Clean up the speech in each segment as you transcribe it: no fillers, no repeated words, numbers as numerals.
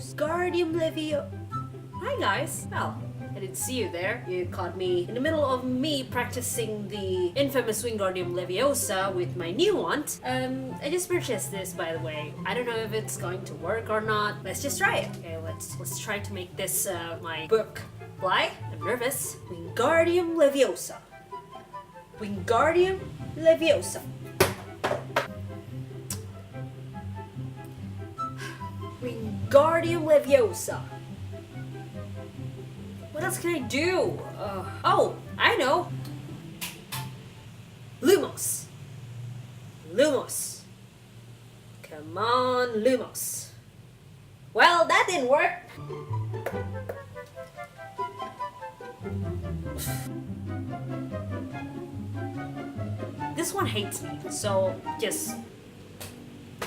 Wingardium Leviosa. Hi guys. Well, I didn't see you there. You caught me in the middle of me practicing the infamous Wingardium Leviosa with my new wand. I just purchased this, by the way. I don't know if it's going to work or not. Let's just try it. Okay, let's try to make this my book fly. I'm nervous. Wingardium Leviosa. Wingardium Leviosa. Wingardium Leviosa. What else can I do? Oh, I know. Lumos. Lumos. Come on, Lumos. Well, that didn't work. This one hates me, so just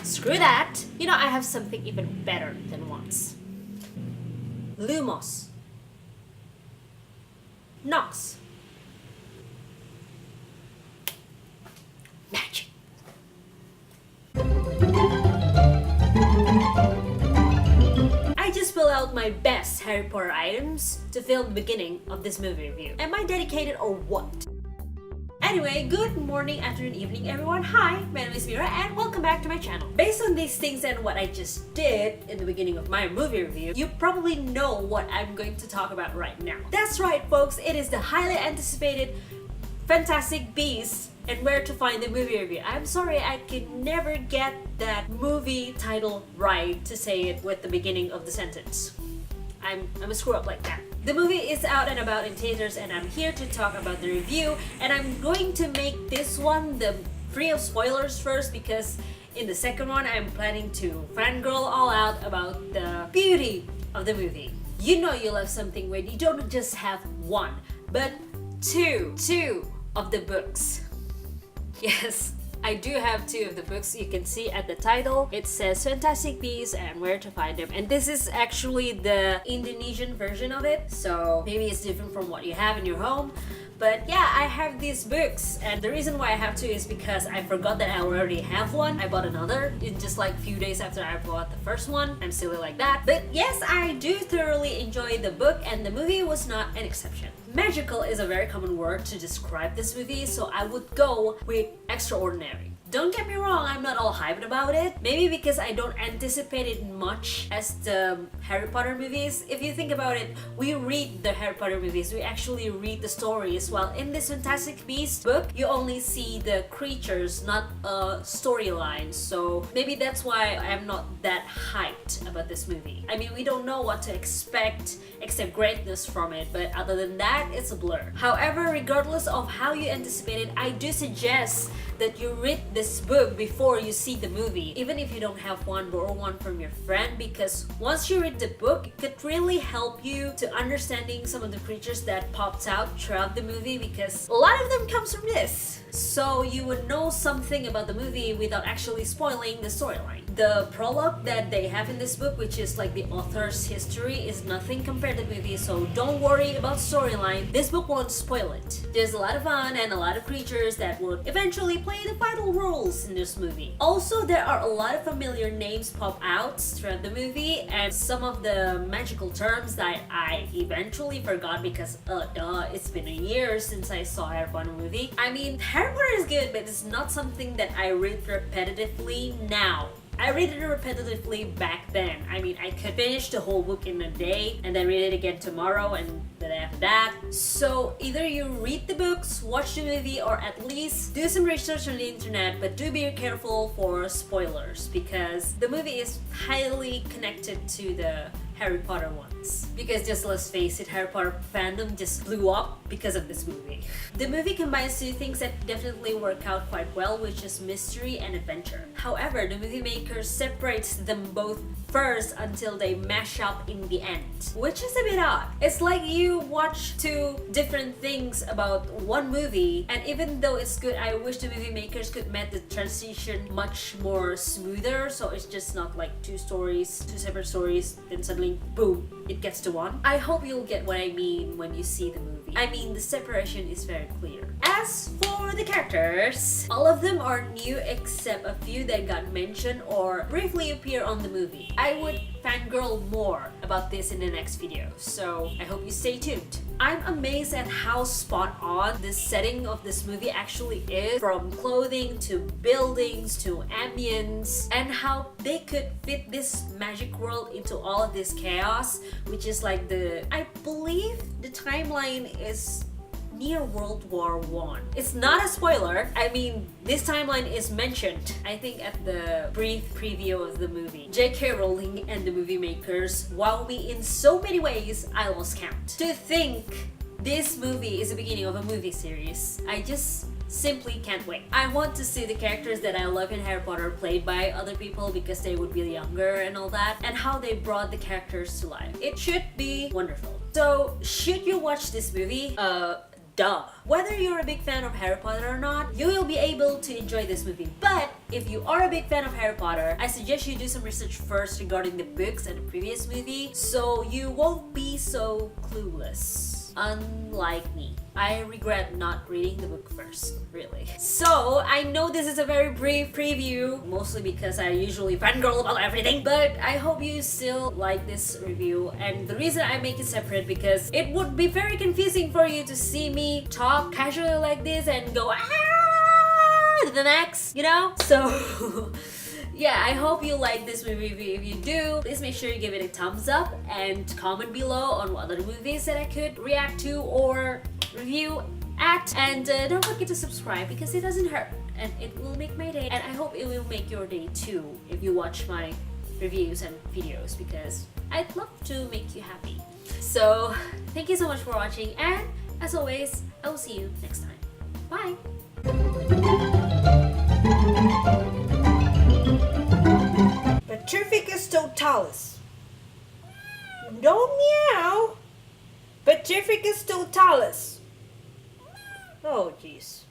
screw that. You know, I have something even better than once. Lumos. Nox. Magic. I just pulled out my best Harry Potter items to film the beginning of this movie review. Am I dedicated or what? Anyway, good morning, afternoon, evening everyone. Hi, my name is Myra and welcome back to my channel. Based on these things and what I just did in the beginning of my movie review, you probably know what I'm going to talk about right now. That's right folks, it is the highly anticipated Fantastic Beasts and Where to Find the movie review. I'm sorry, I can never get that movie title right to say it with the beginning of the sentence. I'm a screw up like that. The movie is out and about in theaters and I'm here to talk about the review, and I'm going to make this one free of spoilers first because in the second one I'm planning to fangirl all out about the beauty of the movie. You know you love something when you don't just have one, but two of the books. Yes, I do have two of the books. You can see at the title it says Fantastic Beasts and Where to Find Them, and this is actually the Indonesian version of it, so maybe it's different from what you have in your home. But yeah, I have these books, and the reason why I have two is because I forgot that I already have one. I bought another in just like a few days after I bought the first one. I'm silly like that. But yes, I do thoroughly enjoy the book, and the movie was not an exception. Magical is a very common word to describe this movie, so I would go with extraordinary. Don't get me wrong, I'm not all hyped about it. Maybe because I don't anticipate it much as the Harry Potter movies. If you think about it, we read the Harry Potter movies, we actually read the stories, while in this Fantastic Beasts book, you only see the creatures, not a storyline. So maybe that's why I'm not that hyped about this movie. I mean, we don't know what to expect except greatness from it, but other than that, it's a blur. However, regardless of how you anticipate it, I do suggest that you read this book before you see the movie, even if you don't have one, borrow one from your friend, because once you read the book, it could really help you to understanding some of the creatures that popped out throughout the movie, because a lot of them comes from this. So you would know something about the movie without actually spoiling the storyline. The prologue that they have in this book, which is like the author's history, is nothing compared to the movie, so don't worry about storyline. This book won't spoil it. There's a lot of fun and a lot of creatures that would eventually play the vital roles in this movie. Also, there are a lot of familiar names pop out throughout the movie, and some of the magical terms that I eventually forgot because it's been a year since I saw Harry Potter movie. I mean, Harry Potter is good, but it's not something that I read repetitively now. I read it repetitively back then. I mean, I could finish the whole book in a day and then read it again tomorrow and the day after that. So either you read the books, watch the movie, or at least do some research on the internet, but do be careful for spoilers because the movie is highly connected to the Harry Potter ones. Because just let's face it, Harry Potter fandom just blew up because of this movie. The movie combines two things that definitely work out quite well, which is mystery and adventure. However, the movie makers separates them both first until they mash up in the end, which is a bit odd. It's like you watch two different things about one movie, and even though it's good, I wish the movie makers could make the transition much more smoother, so it's just not like two separate stories, then suddenly boom, it gets to one. I hope you'll get what I mean when you see the movie. movie. I mean, the separation is very clear. As for the characters, all of them are new except a few that got mentioned or briefly appear on the movie. I would fangirl more about this in the next video, so I hope you stay tuned. I'm amazed at how spot on the setting of this movie actually is, from clothing to buildings to ambience, and how they could fit this magic world into all of this chaos, which is like I believe the timeline is near World War I. It's not a spoiler. I mean, this timeline is mentioned, I think, at the brief preview of the movie. J.K. Rowling and the movie makers wow me in so many ways I lost count. To think this movie is the beginning of a movie series, I just simply can't wait. I want to see the characters that I love in Harry Potter played by other people because they would be younger and all that, and how they brought the characters to life. It should be wonderful. So, should you watch this movie? Duh. Whether you're a big fan of Harry Potter or not, you will be able to enjoy this movie. But if you are a big fan of Harry Potter, I suggest you do some research first regarding the books and the previous movie, so you won't be so clueless. Unlike me. I regret not reading the book first, really. So, I know this is a very brief preview, mostly because I usually fangirl about everything, but I hope you still like this review. And the reason I make it separate because it would be very confusing for you to see me talk casually like this and go to the next, you know? So, yeah, I hope you like this movie review. If you do, please make sure you give it a thumbs up and comment below on what other movies that I could react to or review at. And don't forget to subscribe because it doesn't hurt and it will make my day. And I hope it will make your day too if you watch my reviews and videos, because I'd love to make you happy. So, thank you so much for watching, and as always, I will see you next time. Bye! Petrificus totalis. Don't meow. Petrificus totalis. Oh, jeez.